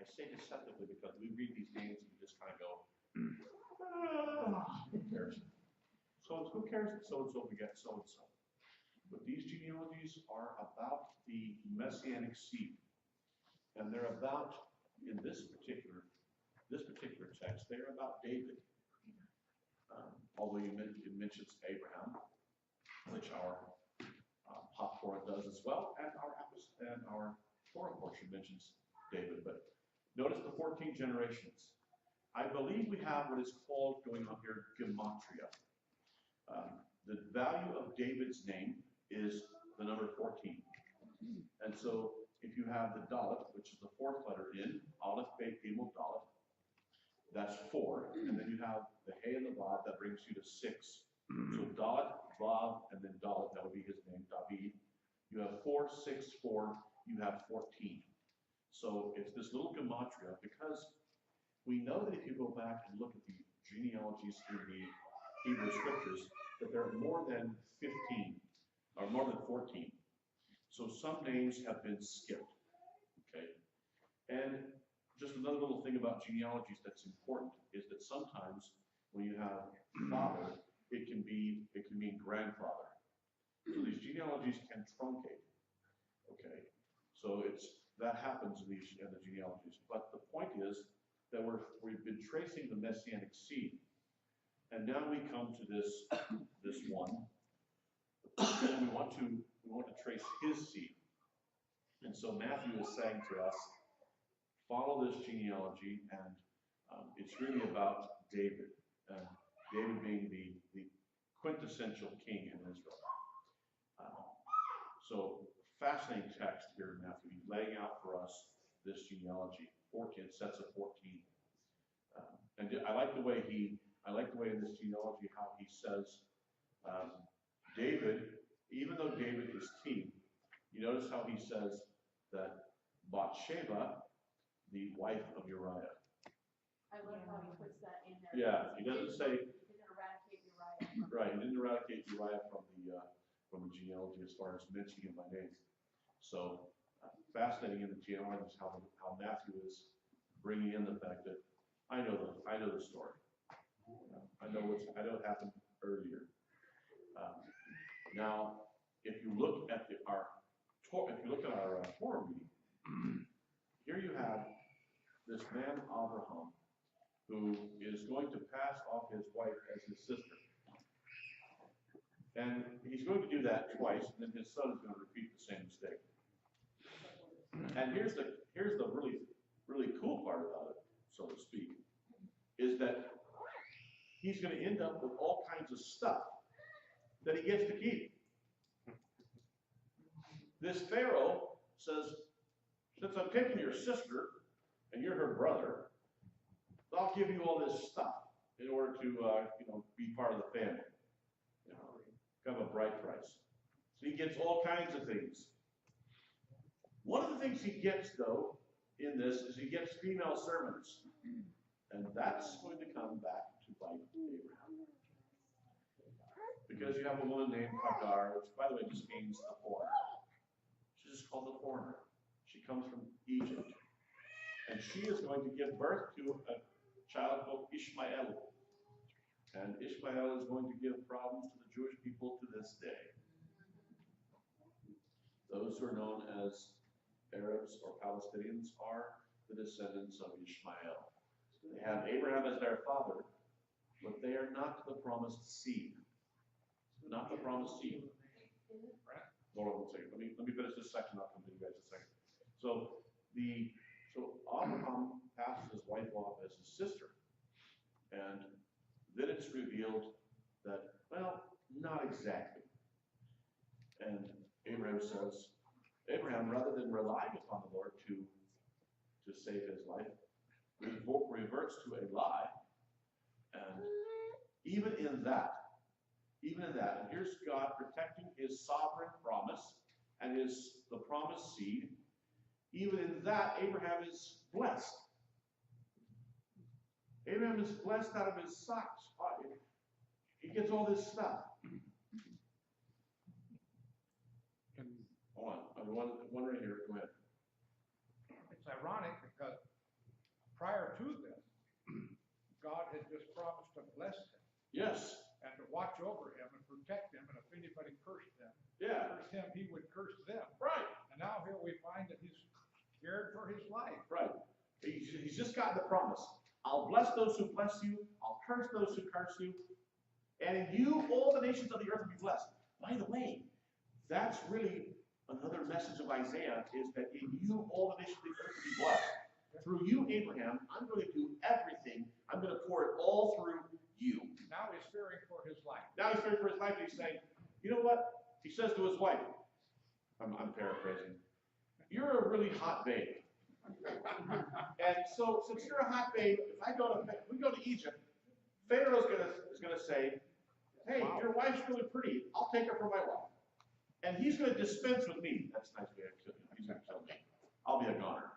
I say deceptively because we read these names and we just kind of go, who cares? So who cares that so-and-so begat so-and-so? But these genealogies are about the Messianic seed. And they're about, in this particular text, they're about David. Although it mentions Abraham, which our Pop Torah does as well, and our Torah portion mentions David. But notice the 14 generations. I believe we have what is called, going on here, gematria. The value of David's name is the number 14. And so if you have the Dalet, which is the fourth letter in, Aleph, Beit, Gimel, Dalet, that's 4. And then you have the Hey and the Vav, that brings you to 6. So Dalet, Vav, and then Dalet, that would be his name, David. You have 4, 6, 4, you have 14. So it's this little gematria, because we know that if you go back and look at the genealogies in the Hebrew scriptures, that there are more than 15, or more than 14. So some names have been skipped, okay? And just another little thing about genealogies that's important is that sometimes when you have father, it can mean grandfather. So these genealogies can truncate, okay? So that happens in the genealogies. But the point is that we've been tracing the Messianic seed, and now we come to this one, and we want to trace his seed. And so Matthew is saying to us, follow this genealogy, and it's really about David, and David being the quintessential king in Israel. So fascinating text here in Matthew. He's laying out for us this genealogy, 14 sets of 14. And I like the way in this genealogy how he says David, even though David is king, you notice how he says that Bathsheba, the wife of Uriah. I love how he puts that in there. Yeah, he doesn't say. He didn't eradicate Uriah. Right, he didn't eradicate Uriah from the genealogy as far as mentioning him by name. So fascinating in the genealogy is how Matthew is bringing in the fact that I know the story. I know what happened earlier. Now, if you look at our Torah reading, here you have this man Abraham, who is going to pass off his wife as his sister. And he's going to do that twice, and then his son is going to repeat the same mistake. And here's the really, really cool part about it, so to speak, is that he's going to end up with all kinds of stuff that he gets to keep. This Pharaoh says, since I'm taking your sister, and you're her brother, I'll give you all this stuff in order to, be part of the family. Kind of a bride price. So he gets all kinds of things. One of the things he gets, though, in this is he gets female servants. And that's going to come back to bite Abraham. Because you have a woman named Hagar, which, by the way, just means the foreigner. She's just called the foreigner. She comes from Egypt. And she is going to give birth to a child called Ishmael. And Ishmael is going to give problems to the Jewish people to this day. Those who are known as Arabs or Palestinians are the descendants of Ishmael. They have Abraham as their father, but they are not the promised seed. Not the promised seed. Hold on one second. Let me finish this section. I'll come to you guys in a second. So Abraham passes his wife off as his sister, and then it's revealed that, well, not exactly. And Abraham says, rather than relying upon the Lord to save his life, reverts to a lie. And even in that, and here's God protecting his sovereign promise and the promised seed. Even in that, Abraham is blessed. Abraham is blessed out of his socks. He gets all this stuff. Hold on, one right here. Go ahead. It's ironic because Yes. and to watch over him and protect him, and if anybody cursed him, Yeah. he would curse them. Right. And now here we find that he's scared for his life. Right. He's just gotten the promise. I'll bless those who bless you. I'll curse those who curse you. And in you, all the nations of the earth will be blessed. By the way, that's really another message of Isaiah, is that in you, all the nations of the earth will be blessed. Through you, Abraham, I'm going to do everything. I'm going to pour it all through you. Now he's fearing for his life. Now he's fearing for his life, and he's saying, you know what? He says to his wife, I'm paraphrasing, you're a really hot babe. And so, since you're a hot babe, if we go to Egypt, Pharaoh's is gonna say, hey, Wow. Your wife's really pretty. I'll take her for my wife. And he's gonna dispense with me. That's a nice way of killing him. He's gonna kill me. I'll be a goner.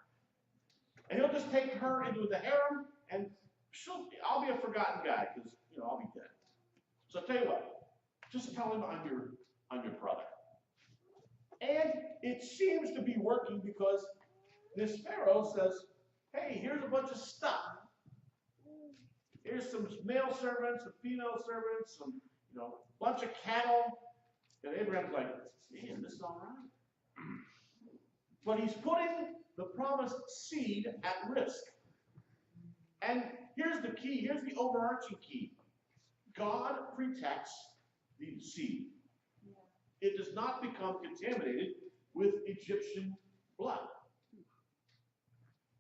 And he'll just take her into the harem, and I'll be a forgotten guy, because I'll be dead. So tell you what, just tell him I'm your brother. And it seems to be working, because this Pharaoh says, hey, here's a bunch of stuff. Here's some male servants, some female servants, some bunch of cattle. And Abraham's like, man, this is all right. But he's putting the promised seed at risk. And here's the key, here's the overarching key. God protects the seed. It does not become contaminated with Egyptian blood.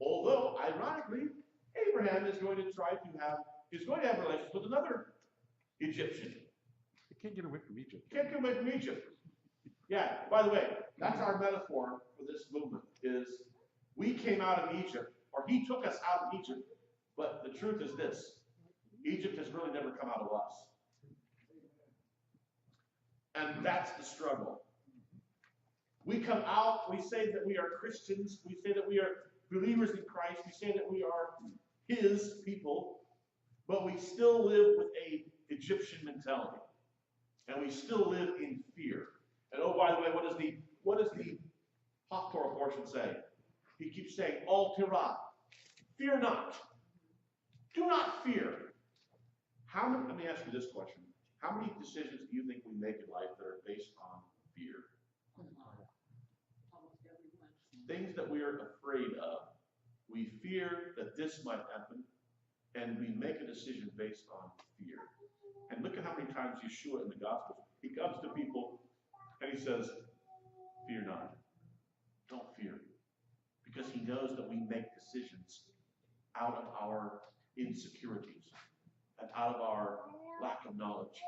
Although, ironically, Abraham is going to have relations with another Egyptian. You can't get away from Egypt. Can't get away from Egypt. Yeah, by the way, that's our metaphor for this movement, is we came out of Egypt, or he took us out of Egypt, but the truth is this, Egypt has really never come out of us. And that's the struggle. We come out, we say that we are Christians, we say that we are believers in Christ, we say that we are his people, but we still live with a Egyptian mentality. And we still live in fear. And oh, by the way, what does the Torah portion say? He keeps saying, Al Tirah, fear not. Do not fear. Let me ask you this question. How many decisions do you think we make in life that are based on fear? Things that we are afraid of. We fear that this might happen, and we make a decision based on fear. And look at how many times Yeshua in the Gospels, he comes to people and he says, fear not. Don't fear. Because he knows that we make decisions out of our insecurities and out of our lack of knowledge.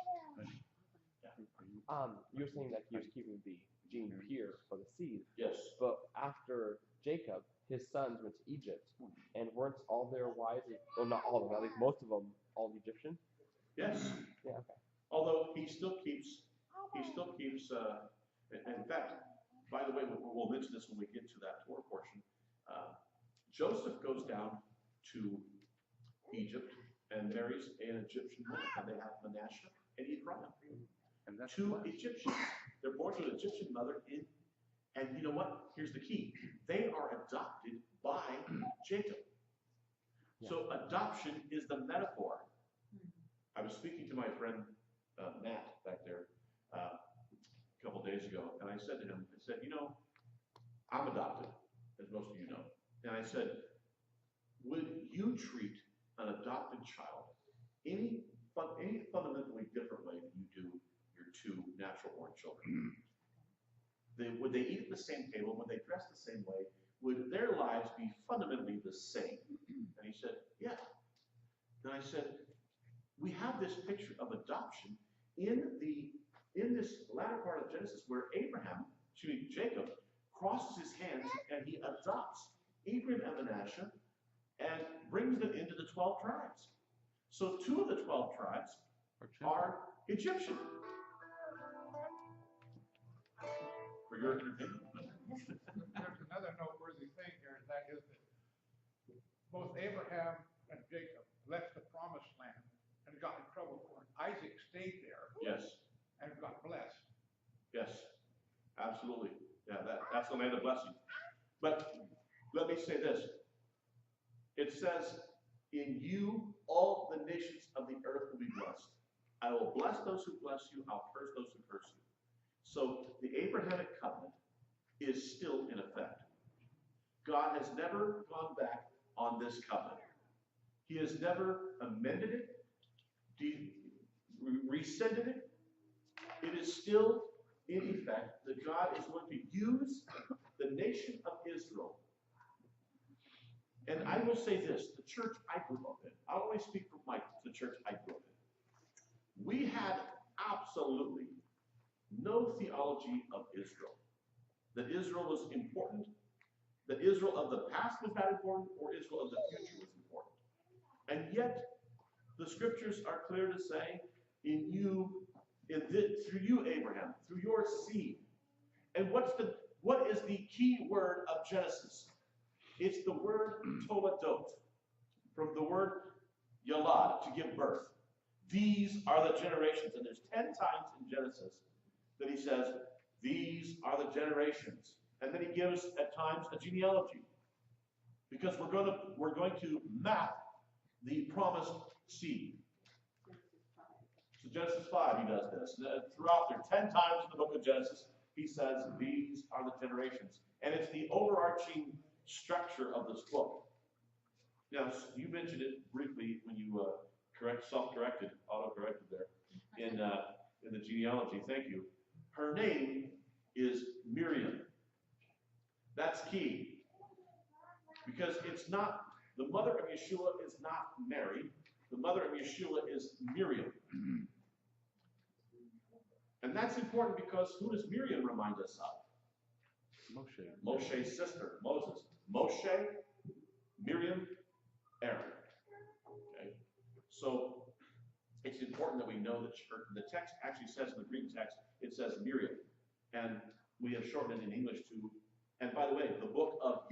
You're saying that he was keeping the gene pure for the seed, Yes. but after Jacob, his sons went to Egypt, and weren't all their wives, well, not all of them, at least most of them, all Egyptian? Yes. Yeah, okay. Although he still keeps, in fact, by the way, we'll mention this when we get to that Torah portion. Joseph goes down to Egypt and marries an Egyptian woman, and they have Manasseh and Ephraim. And that's Two Egyptians. They're born to an Egyptian mother, and you know what? Here's the key. They are adopted by Jacob. Yeah. So adoption is the metaphor. I was speaking to my friend Matt back there a couple days ago, and I said to him, I'm adopted, as most of you know. And I said, would you treat an adopted child any fundamentally different way than you do your two natural-born children? Would they eat at the same table? Would they dress the same way? Would their lives be fundamentally the same? And he said, yeah. And I said, we have this picture of adoption in this latter part of Genesis where Jacob crosses his hands and he adopts Ephraim and Manasseh and brings them into the 12 tribes. So 2 of the 12 tribes are Egyptian. For your entertainment. There's another noteworthy thing here, and that is that both Abraham and Jacob left the promised land and got in trouble for it. Isaac stayed there Yes. and got blessed. Yes. Absolutely. Yeah, that's the land of blessing. But let me say this. It says, in you all the nations of the earth will be blessed. I will bless those who bless you, I'll curse those who curse you. So the Abrahamic covenant is still in effect. God has never gone back on this covenant. He has never amended it, rescinded it. It is still in effect that God is going to use the nation of Israel. And I will say this, the church I grew up in, I'll only speak for the church I grew up in. We had absolutely no theology of Israel. That Israel was important, that Israel of the past was not important, or Israel of the future was important. And yet, the scriptures are clear to say, through you, Abraham, through your seed. And what is the key word of Genesis? It's the word toledot, from the word yalad, to give birth. These are the generations. And there's 10 times in Genesis that he says, these are the generations. And then he gives, at times, a genealogy. Because we're going to map the promised seed. So Genesis 5, he does this. Throughout there, 10 times in the book of Genesis, he says, these are the generations. And it's the overarching structure of this book. Now, you mentioned it briefly when you self-corrected, auto-corrected there in the genealogy. Thank you. Her name is Miriam. That's key. Because it's not, the mother of Yeshua is not Mary. The mother of Yeshua is Miriam. And that's important because who does Miriam remind us of? Moshe. Moshe's sister, Moses. Moshe, Miriam, Aaron. Okay? So it's important that we know that the text actually says in the Greek text, it says Miriam. And we have shortened it in English to, and by the way, the book of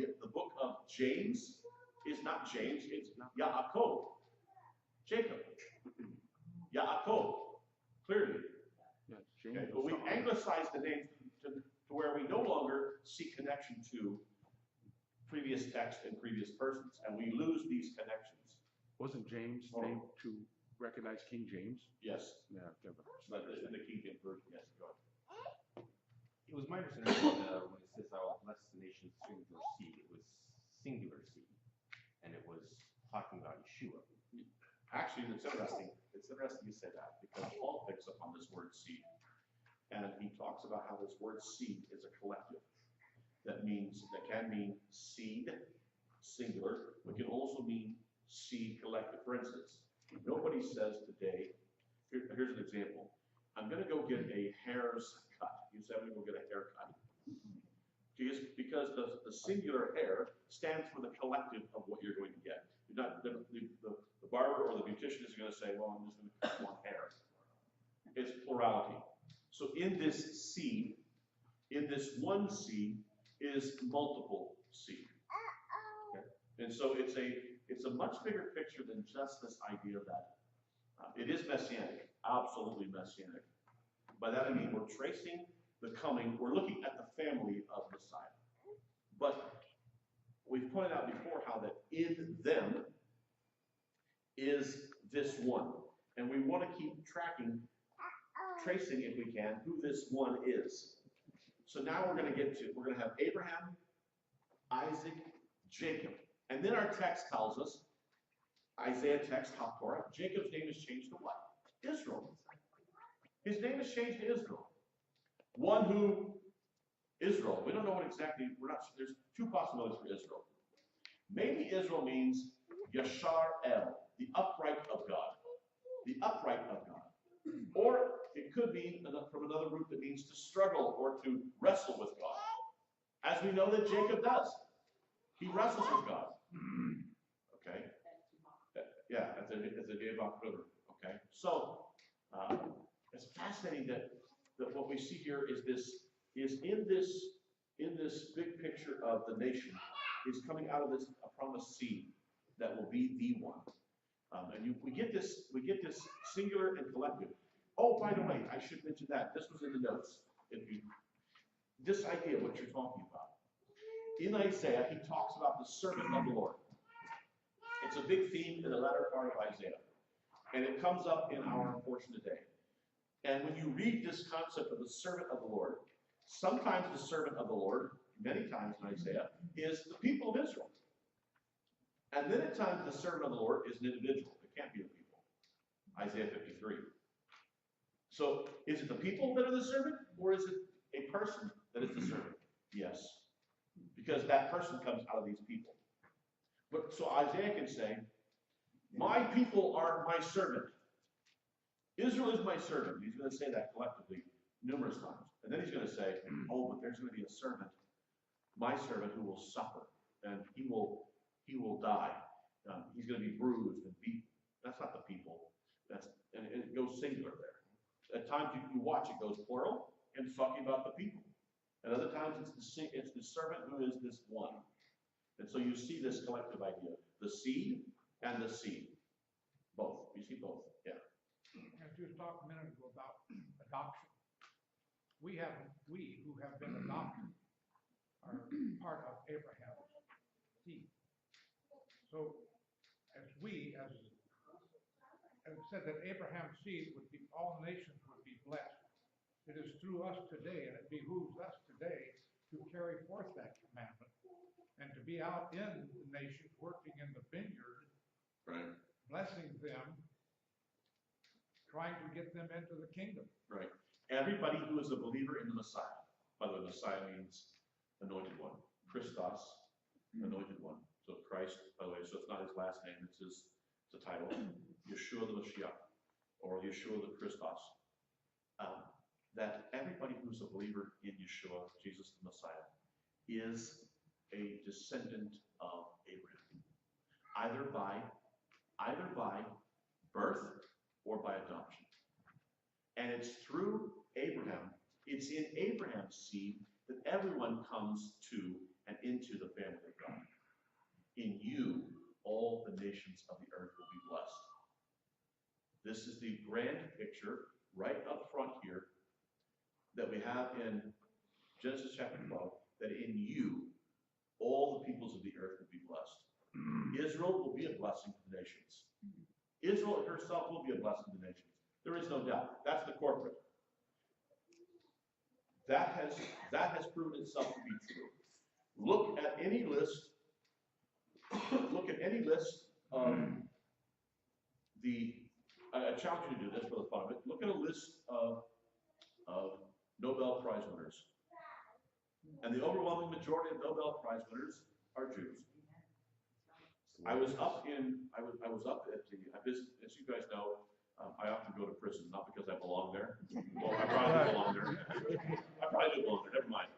James is not James, it's Yaakov. Jacob. Yaakov. Clearly. Yeah, James. Okay? But we anglicize the name to where we no longer see connection to previous text and previous persons, and we lose these connections. Wasn't James named to recognize King James? Yes. Yeah. In the King James Version, yes, go ahead. It was my understanding that when it says I will bless the nation through your seed, it was singular seed, and it was talking about Yeshua. Actually, it's interesting. It's interesting you say that because Paul picks up on this word seed, and he talks about how this word seed is a collective. That can mean seed, singular, but can also mean seed collective. For instance, nobody says today, here's an example. I'm going to go get a hair's cut. You said I'm going to go get a haircut. Because the singular hair stands for the collective of what you're going to get. You're not, the barber or the beautician isn't going to say, well, I'm just going to cut one hair. It's plurality. So in this seed, in this one seed, is multiple seed. Okay? And so it's a much bigger picture than just this idea that it is messianic, absolutely messianic. By that I mean we're tracing the coming, we're looking at the family of Messiah. But we've pointed out before how that in them is this one. And we want to keep tracing if we can, who this one is. So now we're going to have Abraham, Isaac, Jacob. And then our text tells us, Isaiah text, Torah, Jacob's name is changed to what? Israel. His name is changed to Israel. Israel, we don't know what exactly, there's two possibilities for Israel. Maybe Israel means Yashar El, the upright of God. The upright of God. Or it could be from another root that means to struggle or to wrestle with God. As we know that Jacob does. He wrestles with God. Okay? Yeah, as a Devach river. Okay? So, it's fascinating that what we see here is in this big picture of the nation is coming out of this a promised seed that will be the one. We get this singular and collective. Oh, by the way, I should mention that. This was in the notes. This idea, what you're talking about. In Isaiah, he talks about the servant of the Lord. It's a big theme in the latter part of Isaiah. And it comes up in our portion today. And when you read this concept of the servant of the Lord, sometimes the servant of the Lord, many times in Isaiah, is the people of Israel. And then at times the servant of the Lord is an individual. It can't be the people. Isaiah 53. So is it the people that are the servant, or is it a person that is the servant? Yes. Because that person comes out of these people. But so Isaiah can say, my people are my servant. Israel is my servant. He's going to say that collectively numerous times. And then he's going to say, oh, but there's going to be a servant, my servant, who will suffer, and he will die. He's going to be bruised and beaten. That's not the people. And it goes singular there. At times you watch it goes plural and talking about the people. And other times it's the servant who is this one. And so you see this collective idea, the seed and the seed. Both. You see both. Yeah. As you were talking a minute ago about adoption, we who have been adopted are part of Abraham's seed. So as it said that Abraham's seed would be, all nations would be blessed. It is through us today, and it behooves us today to carry forth that commandment and to be out in the nations, working in the vineyard, Right. blessing them, trying to get them into the kingdom. Right. Everybody who is a believer in the Messiah. By the way, Messiah means anointed one. Christos, anointed one. So Christ, by the way, so it's not his last name, it's a title. Yeshua the Mashiach, or Yeshua the Christos. That everybody who's a believer in Yeshua, Jesus the Messiah, is a descendant of Abraham. Either by birth or by adoption. And it's through Abraham, it's in Abraham's seed that everyone comes to and into the family of God. In you, all the nations of the earth will be blessed. This is the grand picture right up front here that we have in Genesis chapter 12, that in you, all the peoples of the earth will be blessed. Israel will be a blessing to the nations. Israel herself will be a blessing to the nations. There is no doubt. That's the corporate. That has proven itself to be true. Look at any list. Look at any list of the. I challenge you to do this for the fun of it. Look at a list of Nobel Prize winners, and the overwhelming majority of Nobel Prize winners are Jews. I was up at the, as you guys know, I often go to prison, not because I belong there. Well, I probably belong there. I probably do belong there, never mind.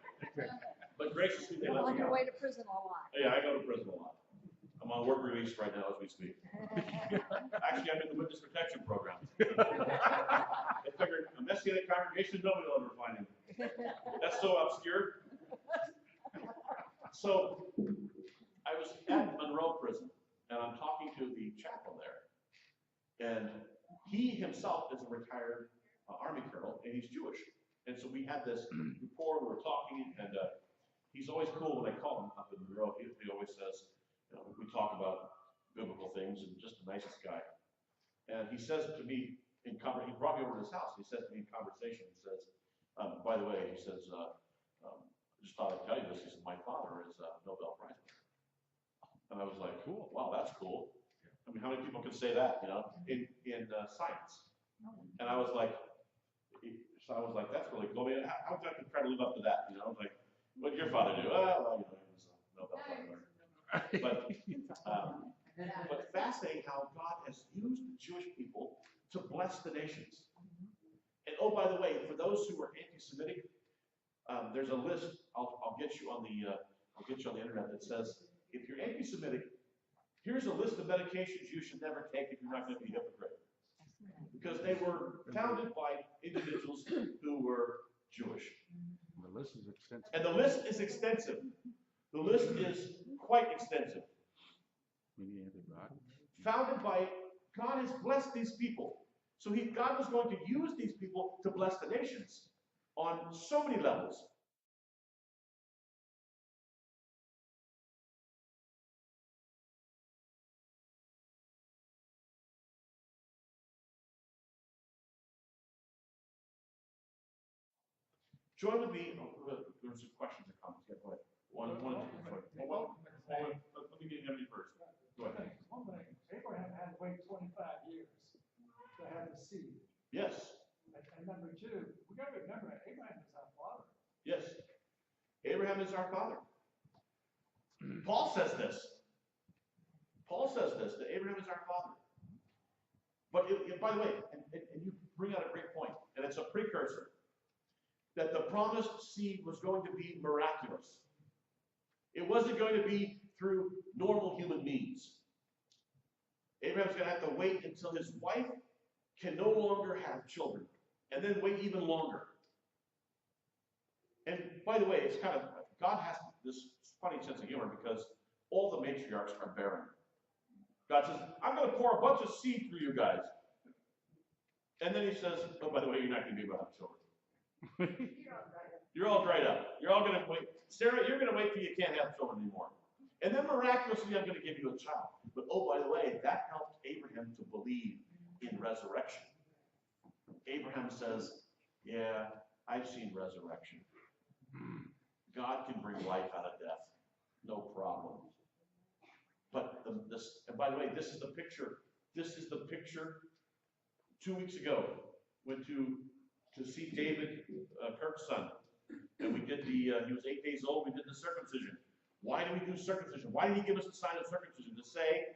But graciously, they You're let on me your out. way to prison a lot. Yeah, I go to prison a lot. I'm on work release right now as we speak. Actually, I'm in the witness protection program. I figured a Messianic congregation, nobody will ever find him. That's so obscure. So I was at Monroe Prison, and I'm talking to the chaplain there. And he himself is a retired Army colonel, and he's Jewish. And so we had this rapport, we were talking, and he's always cool when I call him up in Monroe. He always says, you know, we talk about biblical things, and just the nicest guy. And he says to me, he brought me over to his house. He says to me in conversation, he says, by the way, he says, just thought I'd tell you this. He said, my father is a Nobel Prize winner. And I was like, cool, wow, that's cool. I mean, how many people can say that, you know, in science? And I was like, that's really cool. I mean, how can I try to live up to that? You know, like, what did your father do? Well, you know, he was a Nobel Prize winner. But fascinating how God has used the Jewish people to bless the nations. And oh, by the way, for those who are anti-Semitic, there's a list. I'll get you on the internet that says, if you're anti-Semitic, here's a list of medications you should never take if you're not going to be a hypocrite. Because they were founded by individuals who were Jewish. The list is extensive. And the list is extensive. The list is quite extensive. Founded by, God has blessed these people. So God was going to use these people to bless the nations on so many levels. Join with me, there's some questions or comments, yeah, go ahead. One, The sorry. ultimate Hold on, thing- let me get Emery first. Go ahead. One thing, Abraham had to wait 25 years to have the seed. Yes, And number two, we gotta remember that Abraham is our father. yes. Abraham is our father. Paul says this. Paul says this, that Abraham is our father. But by the way, and you bring out a great point, and it's a precursor, that the promised seed was going to be miraculous. It wasn't going to be through normal human means. Abraham's going to have to wait until his wife can no longer have children, and then wait even longer. And by the way, it's kind of, God has this funny sense of humor because all the matriarchs are barren. God says, I'm going to pour a bunch of seed through you guys. And then he says, oh, by the way, you're not going to be able to have children. You're all dried up. You're all going to wait. Sarah, you're going to wait till you can't have children anymore. And then miraculously, I'm going to give you a child. But oh, by the way, that helped Abraham to believe in resurrection. Abraham says, yeah, I've seen resurrection. God can bring life out of death. No problem. But and by the way, this is the picture. This is the picture 2 weeks ago. Went to see David, Kirk's son. And we did he was 8 days old, we did the circumcision. Why do we do circumcision? Why did he give us the sign of circumcision? To say,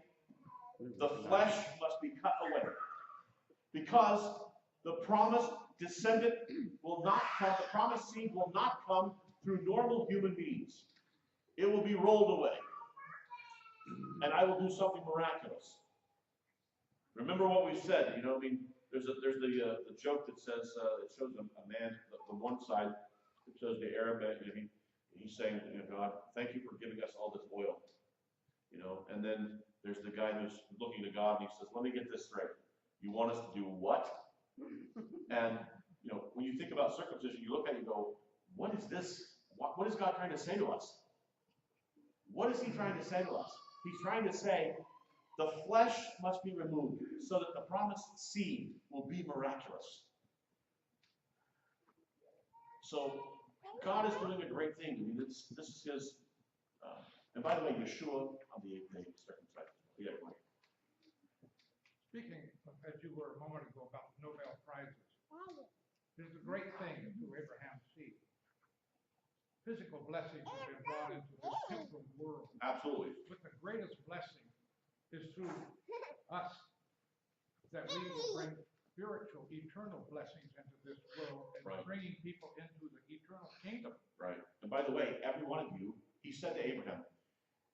the flesh must be cut away. Because the promised descendant will not come, the promised seed will not come through normal human means. It will be rolled away. And I will do something miraculous. Remember what we said, you know, I mean, there's the joke that says, it shows a man, the one side, it shows the Arab, he's saying, you know, God, thank you for giving us all this oil. You know, and then there's the guy who's looking to God and he says, let me get this straight. You want us to do what? And, you know, when you think about circumcision, you look at it and go, what is this? What is God trying to say to us? What is he trying to say to us? He's trying to say, the flesh must be removed so that the promised seed will be miraculous. So, God is doing a great thing. I mean, this is his, and by the way, Yeshua on the 8th day circumcised. Yeah, right. Speaking, as you were a moment ago, about Nobel Prizes, there's a great thing through Abraham's seed. Physical blessings have been brought into this temporal world. Absolutely. But the greatest blessing is through us, that we will bring spiritual, eternal blessings into this world and Right. bringing people into the eternal kingdom. Right. And by the way, every one of you, he said to Abraham,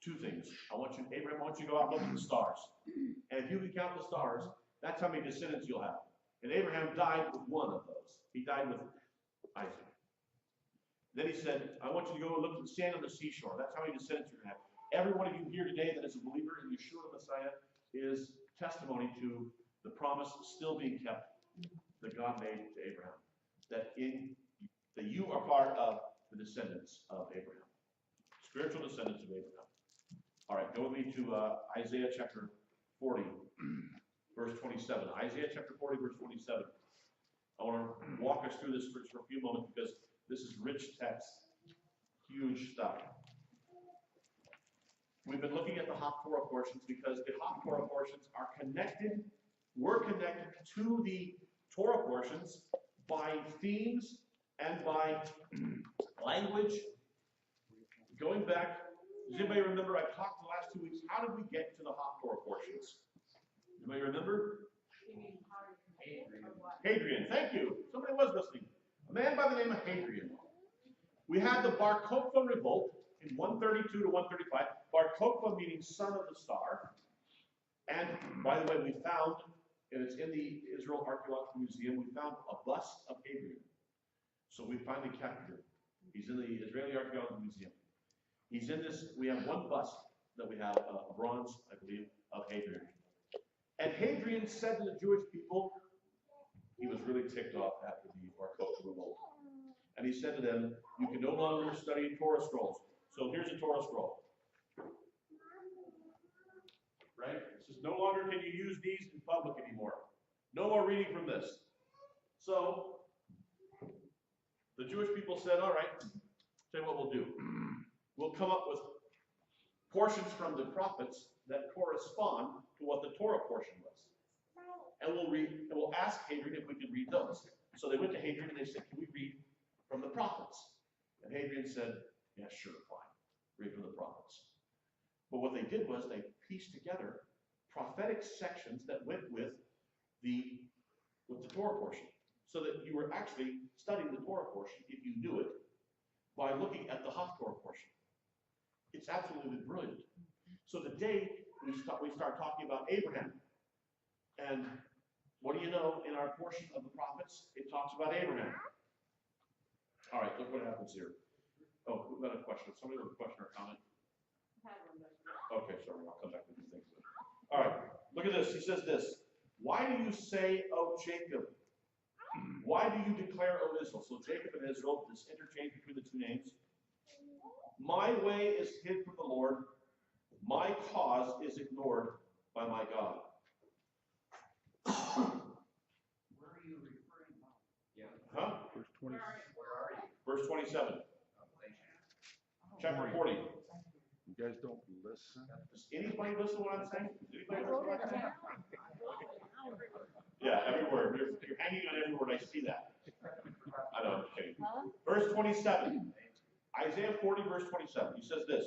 two things. Abraham, I want you to go out and look at the stars. And if you can count the stars, that's how many descendants you'll have. And Abraham died with one of those. He died with Isaac. Then he said, I want you to go and look at the sand on the seashore. That's how many descendants you're going to have. Every one of you here today that is a believer in Yeshua the Messiah is testimony to the promise still being kept that God made to Abraham. That you are part of the descendants of Abraham. Spiritual descendants of Abraham. All right, go with me to Isaiah chapter 40, verse 27. Isaiah chapter 40, verse 27. I want to walk us through this for a few moments because this is rich text, huge stuff. We've been looking at the Haftorah portions because the Haftorah portions are connected. We're connected to the Torah portions by themes and by language. Going back, does anybody remember, I talked the last 2 weeks, how did we get to the Haftorah portions? Anybody remember? You mean Hadrian or what? Hadrian, thank you. Somebody was listening. A man by the name of Hadrian. We had the Bar Kokhba revolt in 132 to 135. Bar Kokhba meaning son of the star. And by the way, we found, and it's in the Israel Archaeological Museum, we found a bust of Hadrian. So we finally captured him. He's in the Israeli Archaeological Museum. He's in this, we have one bust that we have, a bronze, I believe, of Hadrian. And Hadrian said to the Jewish people, he was really ticked off after the Bar Kokhba revolt. And he said to them, you can no longer study Torah scrolls. So here's a Torah scroll. Right? It says, no longer can you use these in public anymore. No more reading from this. So, the Jewish people said, all right, tell you what we'll do. We'll come up with portions from the prophets that correspond to what the Torah portion was. And we'll ask Hadrian if we can read those. So they went to Hadrian and they said, can we read from the prophets? And Hadrian said, yeah, sure, fine. Read from the prophets. But what they did was they pieced together prophetic sections that went with the Torah portion. So that you were actually studying the Torah portion, if you knew it, by looking at the Haftorah portion. It's absolutely brilliant. So today, we start talking about Abraham. And what do you know, in our portion of the prophets, it talks about Abraham. All right, look what happens here. Oh, we've got a question. Somebody with a question or comment? Okay, sorry, I'll come back to these things. All right, look at this. He says this. Why do you say, O Jacob? Why do you declare, O Israel? So Jacob and Israel, this interchange between the two names. My way is hid from the Lord. My cause is ignored by my God. Where are you referring now? Yeah. Huh? Verse 20. Where are you? Verse 27. Chapter 40. You guys don't listen. Does anybody listen to what I'm saying? Does anybody listen to what I'm saying? Yeah, every word. You're hanging on every word. I see that. I know, I'm kidding. Verse 27. Isaiah 40, verse 27. He says this.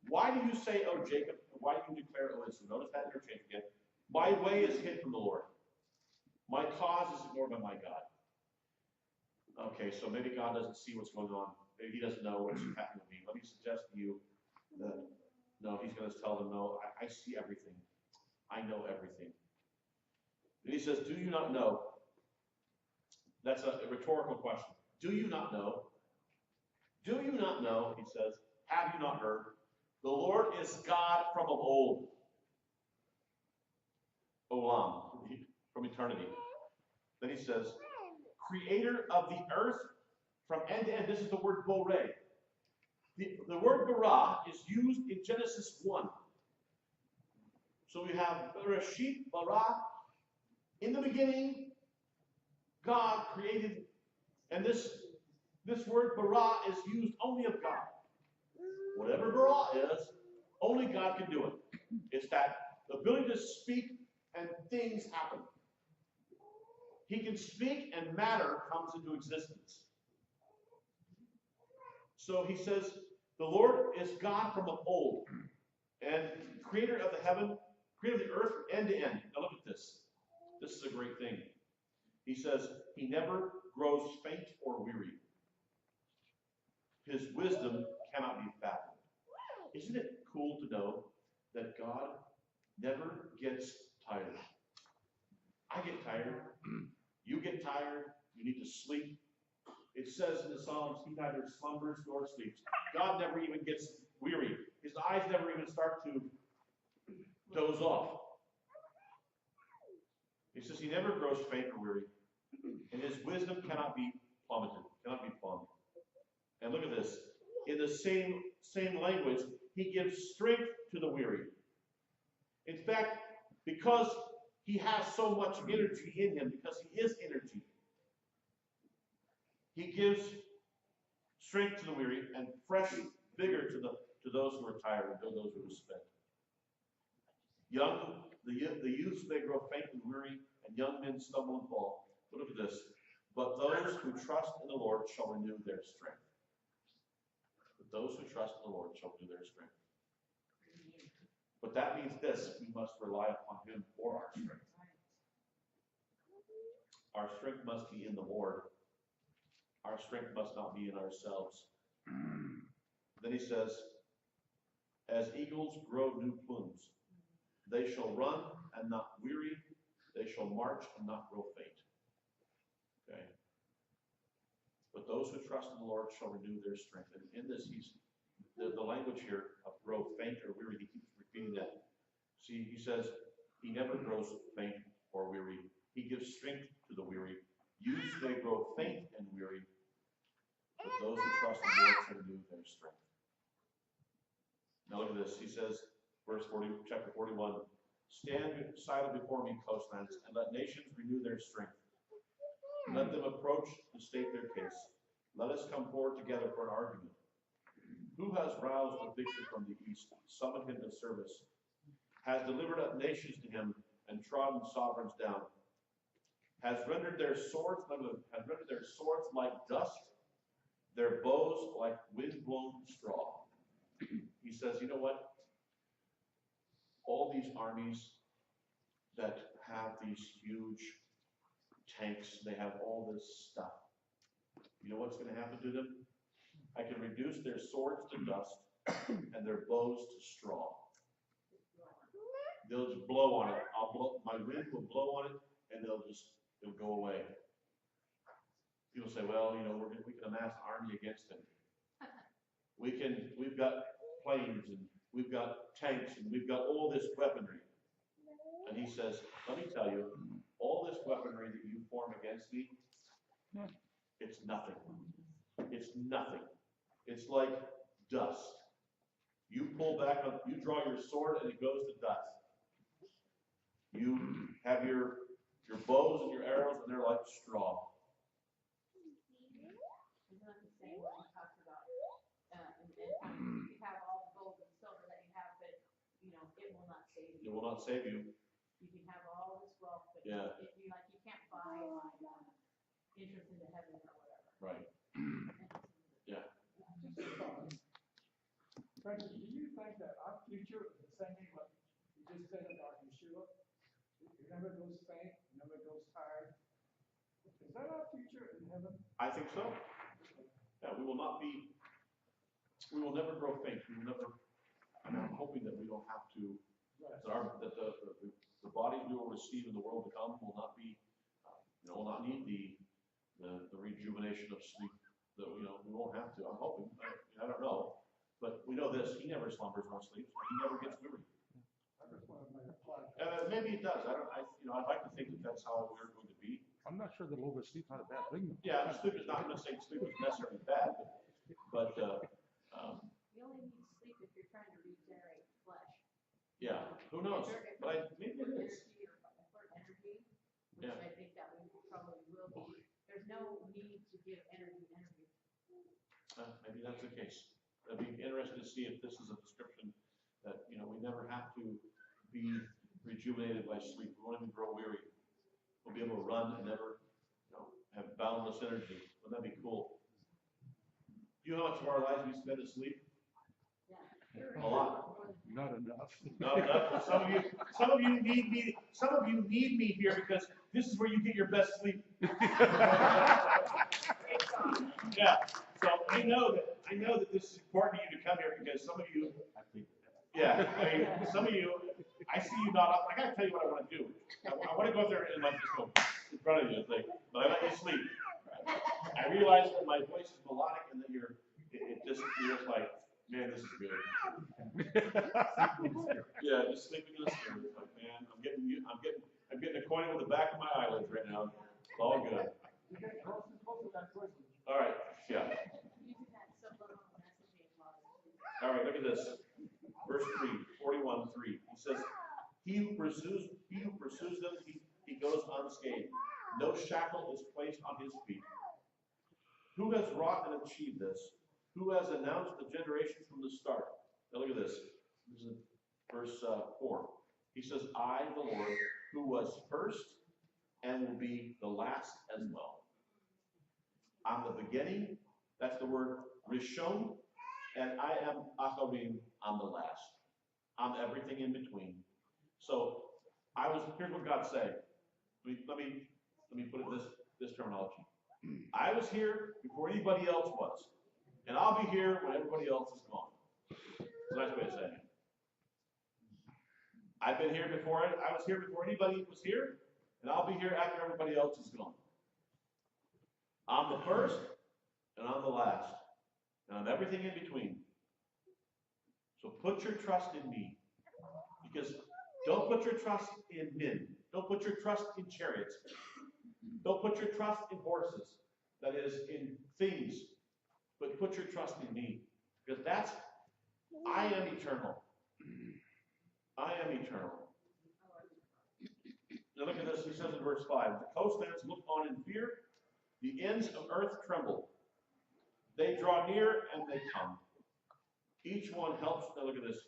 Why do you say, O Jacob, why do you declare, O Israel? Notice that interchange again. My way is hid from the Lord. My cause is ignored by my God. Okay, so maybe God doesn't see what's going on. Maybe he doesn't know what's happening with me. Let me suggest to you that, no, he's going to tell them, no, I see everything. I know everything. And he says, do you not know? That's a rhetorical question. Do you not know? Do you not know, he says, have you not heard? The Lord is God from of old. Olam, from eternity. Then he says, creator of the earth from end to end. This is the word boreh. The word bara is used in Genesis 1. So we have Bereshit, bara. In the beginning, God created, and this word bara is used only of God. Whatever bara is, only God can do it. It's that ability to speak and things happen. He can speak and matter comes into existence. So he says, the Lord is God from of old, and creator of the heaven, creator of the earth from end to end. Now look at this. This is a great thing. He says, he never grows faint or weary. His wisdom cannot be fathomed. Isn't it cool to know that God never gets tired? I get tired. You get tired. You need to sleep. It says in the Psalms, he neither slumbers nor sleeps. God never even gets weary. His eyes never even start to doze off. He says he never grows faint or weary. And his wisdom cannot be plummeted, cannot be plumbed. And look at this. In the same language, he gives strength to the weary. In fact, because he has so much energy in him, because he is energy, he gives strength to the weary and fresh vigor to those who are tired and to those who are spent. The youths may grow faint and weary, and young men stumble and fall. But look at this. But those who trust in the Lord shall renew their strength. But those who trust in the Lord shall renew their strength. But that means this, we must rely upon him for our strength. Our strength must be in the Lord. Our strength must not be in ourselves. Then he says, as eagles grow new plumes, they shall run and not weary. They shall march and not grow faint. Okay. But those who trust in the Lord shall renew their strength. And in this, the language here of grow faint or weary, he keeps repeating that. See, he says, he never grows faint or weary. He gives strength to the weary. Youths may grow faint and weary, but those who trust in the Lord shall renew their strength. Now look at this. He says, verse 40, chapter 41, stand silent before me, coastlands, and let nations renew their strength. Let them approach to state their case. Let us come forward together for an argument. Who has roused the victor from the east, summoned him to service, has delivered up nations to him, and trodden sovereigns down, has rendered their swords like dust, their bows like wind-blown straw. He says, you know what? All these armies that have these huge tanks, they have all this stuff. You know what's going to happen to them? I can reduce their swords to dust and their bows to straw. They'll just blow on it. My wind will blow on it, and it'll go away. People say, well, you know, we can amass an army against him. We've got planes, and we've got tanks, and we've got all this weaponry. And he says, let me tell you, all this weaponry that you form against me, it's nothing. It's nothing. It's like dust. You pull back, you draw your sword, and it goes to dust. You have your bows and your arrows, and they're like straw. Isn't that the same when we talked about, you have all the gold and silver that you have, but, you know, it will not save you. It will not save you. You can have all this wealth, but Yeah. you can't buy entrance into heaven or whatever. Right. Yeah. Frankie, do you think that our future is the same thing what you just said about Yeshua? He never goes faint, never goes tired. Is that our future in heaven? I think so. Yeah, we will never grow faint. We will never, I'm hoping that we don't have to, that the bodies we will receive in the world to come will not be, will not need the rejuvenation of sleep. That, we won't have to. I'm hoping. I don't know. But we know this, he never slumbers nor sleeps. He never gets weary. I just want to make a plug. Maybe it does. I'd like to think that that's how we're going to be. I'm not sure that a little bit of sleep's not a bad thing. Yeah, sleep is not, I'm not saying sleep is necessarily bad, but You only need sleep if you're trying to regenerate flesh. yeah, who knows? But maybe it is. Energy or energy, which Yeah. I think that we probably will be. There's no need to give energy. Maybe that's the case. I'd be interested to see if this is a description that, we never have to be rejuvenated by sleep. We won't even grow weary. We'll be able to run and never, have boundless energy. Wouldn't that be cool? Do you know how much of our lives we spend asleep? Yeah. A lot. Not enough. Not enough. Some of you need me. Some of you need me here because this is where you get your best sleep. Yeah. So I know that this is important to you to come here because some of you, some of you, I see you not up. I gotta tell you what I want to do. I want to go up there and just go in front of you and say, but I let you sleep. I realize that my voice is melodic and that you're just like, man, this is good. Yeah, just sleeping in the spirit. It's like, man, I'm getting acquainted with the back of my eyelids right now. It's all good. All right, yeah. Using that subliminal messaging model. All right, look at this. Verse 41:3. He says, he who pursues them, he goes unscathed. No shackle is placed on his feet. Who has wrought and achieved this? Who has announced the generations from the start? Now look at this. This is verse 4. He says, I, the Lord, who was first and will be the last as well. I'm the beginning, that's the word Rishon, and I am Acharim, I'm the last. I'm everything in between. So here's what God's saying. Let me put it this terminology. I was here before anybody else was, and I'll be here when everybody else is gone. That's a nice way of saying it. I was here before anybody was here, and I'll be here after everybody else is gone. I'm the first, and I'm the last, and I'm everything in between. So put your trust in me, because don't put your trust in men. Don't put your trust in chariots. Don't put your trust in horses, that is, in things, but put your trust in me, because I am eternal. I am eternal. Now look at this, he says in verse 5, the coastlands look on in fear, the ends of earth tremble. They draw near and they come. Each one helps, now look at this,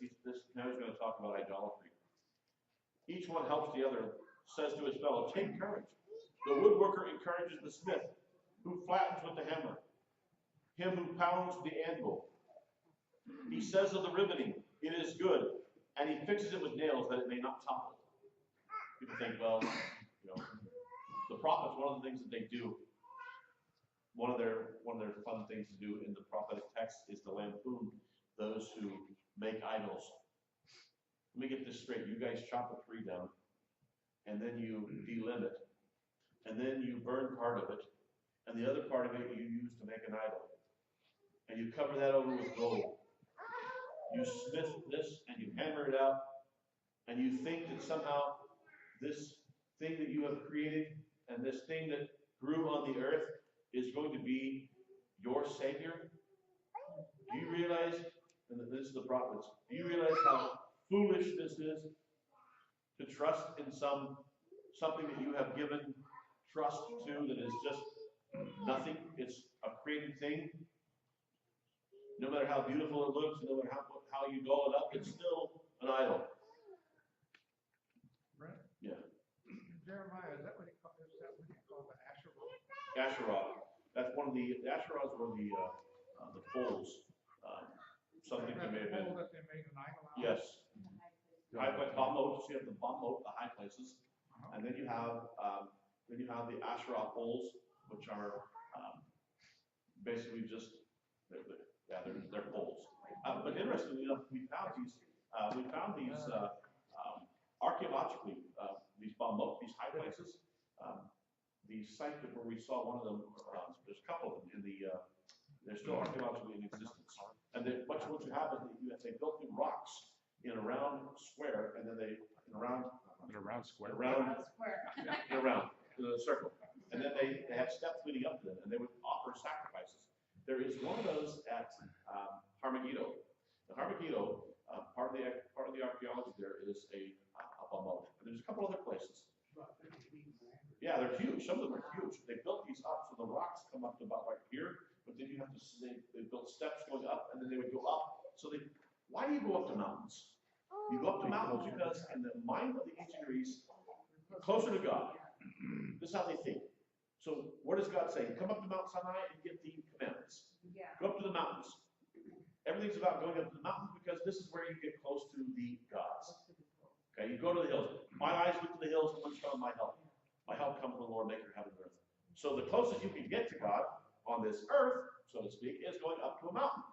now he's gonna talk about idolatry. Each one helps the other, says to his fellow, take courage. The woodworker encourages the smith, who flattens with the hammer, him who pounds the anvil. He says of the riveting, it is good, and he fixes it with nails that it may not topple. People think, well, the prophets, one of the things that they do, one of their fun things to do in the prophetic text is to lampoon those who make idols. Let me get this straight. You guys chop a tree down, and then you delimb it, and then you burn part of it, and the other part of it you use to make an idol. And you cover that over with gold. You smith this, and you hammer it out, and you think that somehow this thing that you have created, and this thing that grew on the earth is going to be your Savior? Do you realize, and this is the prophets, do you realize how foolish this is? To trust in something that you have given trust to that is just nothing. It's a created thing. No matter how beautiful it looks, no matter how you doll it up, it's still an idol. Brent? Yeah. Jeremiah, is that what you call the Asherah? Asherah. That's one of the Asherahs were the poles. Something that may have been. Pole that they made an idol out of? Yes. High place, bamot. So you have the bamot, the high places, and then you have the Asherah poles, which are basically just they're poles. But interestingly enough, we found these archaeologically, these bamot, these high places. The site where we saw one of them, there's a couple of them in the, they're still archaeologically in existence. And what you have is they built new rocks in a round square, and then in a round square. In a circle. And then they had steps leading up to them, and they would offer sacrifices. There is one of those at Harmagito. The Harmagito, part of the archaeology there is a bamot. And there's a couple other places. Yeah, they're huge. Some of them are huge. They built these up so the rocks come up to about right here, but then you have to, they built steps going up, and then they would go up. So why do you go up to mountains? You go up to mountains because in the mind of the ancient Near East, closer to God. This is how they think. So what does God say? Come up to Mount Sinai and get the commandments. Yeah. Go up to the mountains. Everything's about going up to the mountains because this is where you get close to the gods. Okay, you go to the hills. My eyes look to the hills, and whence cometh my help? My help comes from the Lord, maker of heaven and earth. So the closest you can get to God on this earth, so to speak, is going up to a mountain.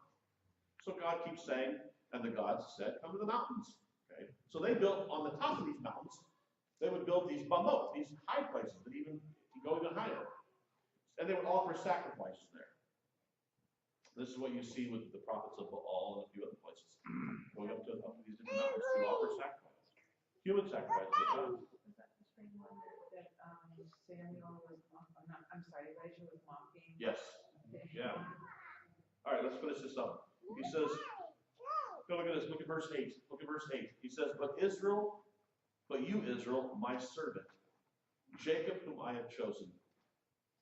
So God keeps saying, and the gods said, come to the mountains. Okay, so they built on the top of these mountains. They would build these bamot, these high places that even go even higher, and they would offer sacrifices there. This is what you see with the prophets of Baal and a few other places, going up to these different mountains to offer sacrifices, human sacrifices. Is that the same one that Samuel was, Elijah was mocking? Yes. Yeah. All right, let's finish this up. He says, go look at this. Look at verse 8. Look at verse 8. He says, but you, Israel, my servant, Jacob, whom I have chosen,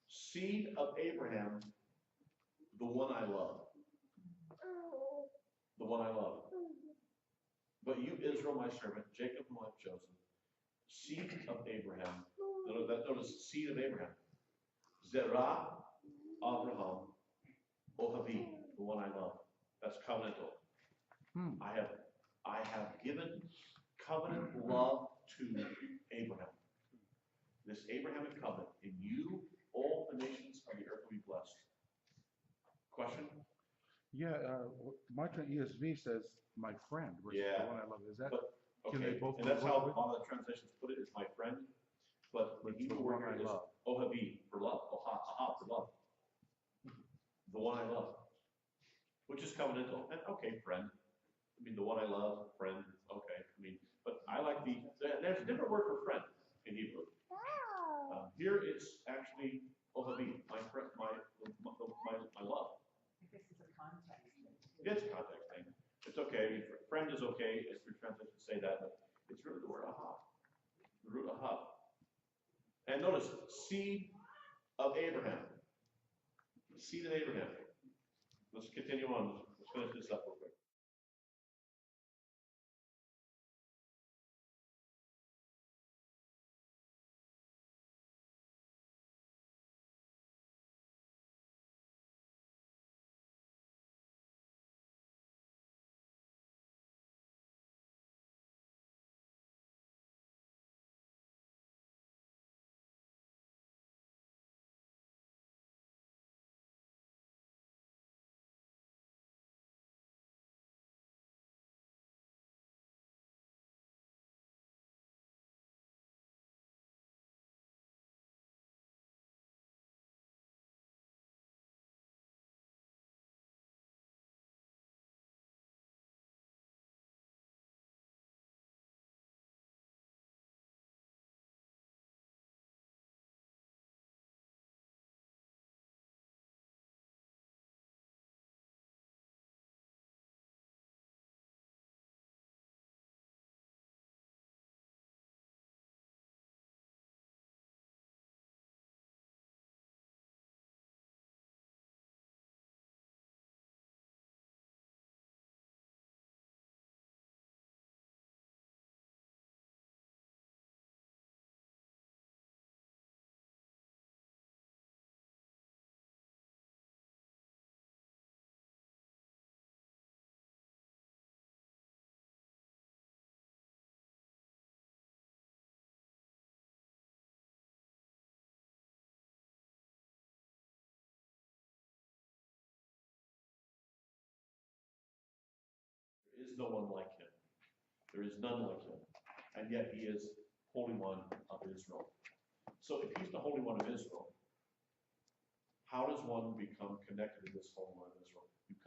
seed of Abraham, the one I love. The one I love. But you, Israel, my servant, Jacob, whom I have chosen, seed of Abraham. Notice seed of Abraham. Zerah, Abraham, Ohavi, the one I love. That's covenantal. I have given covenant love to Abraham. This Abrahamic covenant. In you, all the nations of the earth will be blessed. Question? Yeah, my ESV says my friend versus the one I love. Is that? Can they both? And that's how a lot of the translations put it. It's my friend. But the Hebrew word here is Ohavi for love. Aha for love. The one I love. Which is covenantal. And friend. I mean, the one I love, friend. Okay. I mean, but I like there's a different word for friend in Hebrew. Here it's actually Ohavi, my friend, my love. I guess it's a context thing. It's a context thing. It's okay. I mean, friend is okay, as your translation say that, but it's really the word aha. The root aha. And notice, seed of Abraham. The seed of Abraham. let's continue on. Let's finish this up real quick. There is no one like him. There is none like him. And yet he is Holy One of Israel. So if he's the Holy One of Israel, how does one become connected to this Holy One of Israel? You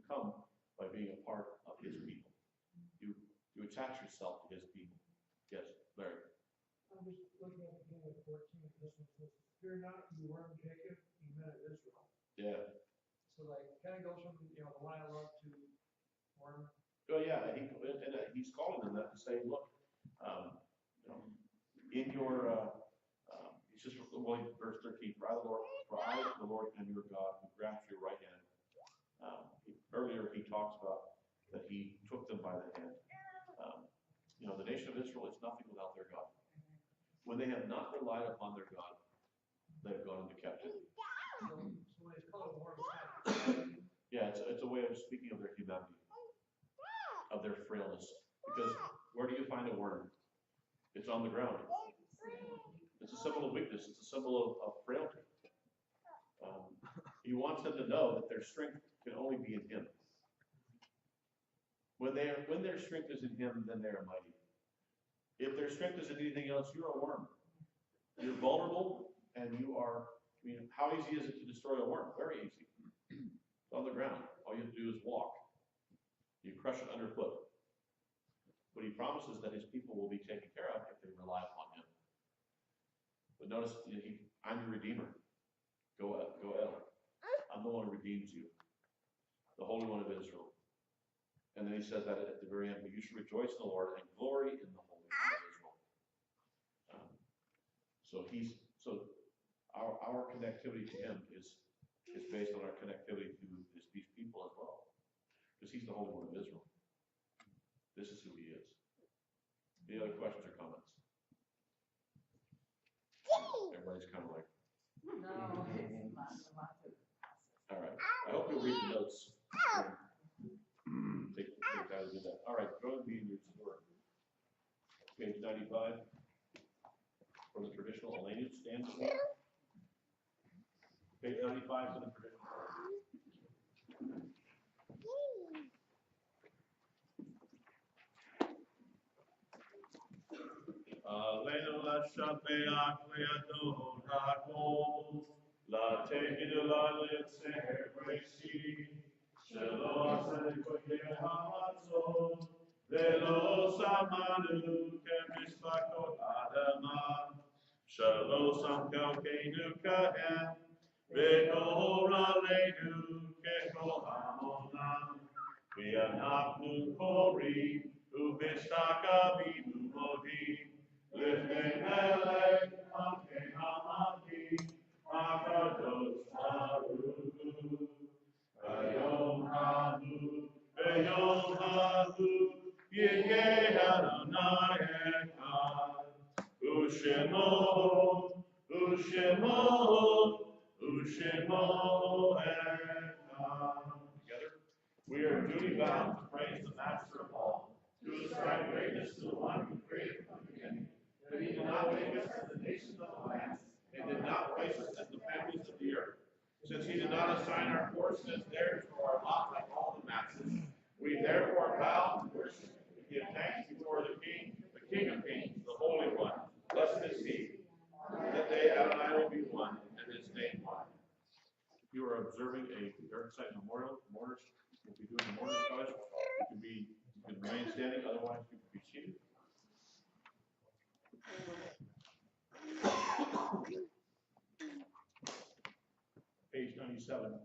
come by being a part of his people. You attach yourself to his people. Yes, Larry. I'm just looking at the beginning of 14, this one says, "Fear not, you worm Jacob, you men of Israel." Yeah. So like, kind of goes from, the one I love to worm. Oh, yeah, and he's calling them that to say, look, in your, he says, verse 13, for I, the Lord, am your God, who grasps your right hand. Earlier, he talks about that he took them by the hand. The nation of Israel is nothing without their God. When they have not relied upon their God, they have gone into captivity. So when it's called a worm, Yeah, it's a way of speaking of their humanity, of their frailness. Because where do you find a worm? It's on the ground. It's a symbol of weakness. It's a symbol of frailty. He wants them to know that their strength can only be in him. When their strength is in him, then they are mighty. If their strength is in anything else, you're a worm. You're vulnerable, and how easy is it to destroy a worm? Very easy. It's on the ground. All you have to do is walk. You crush it underfoot. But he promises that his people will be taken care of if they rely upon him. But notice, I'm your redeemer. Go El. I'm the one who redeems you. The Holy One of Israel. And then he says that at the very end, but you should rejoice in the Lord and glory in the Holy One of Israel. So our connectivity to him is based on our connectivity to these people as well. Because he's the Holy One of Israel. This is who he is. Any other questions or comments? Everybody's kind of like, No, it's lots of. all right. I hope you'll read the notes. Take time to do that. All right, go ahead and be in your story. Page 95 for the traditional Elenian stand. Page 95 for the traditional. Alenu la shapea creator hako la tehidu la letze hebresi shelo asekoye hamatzon velo samanu kemispakot adama shelo samkelkeinu kahem vekol alenu kekol hamonam v'anachnu kori uvistaka binu modim lifting Elek Malkei Hamati Akadosh Baruch Hu Adonai Echad. Ushemo Echad. Together. We are duty bound to praise the Master of all, to ascribe greatness to the one who created from the beginning. But he did not make us as the nations of the land, and did not place us as the families of the earth. Since he did not assign our course as theirs or our lot like all the masses, we therefore bow and worship and give thanks before the King of Kings, the Holy One. Blessed is he. That day Adonai will be one, and his name one. If you are observing a Dark Side memorial, mourners will be doing the mourners fellowship. You can remain standing, otherwise you can be seated. Page 97.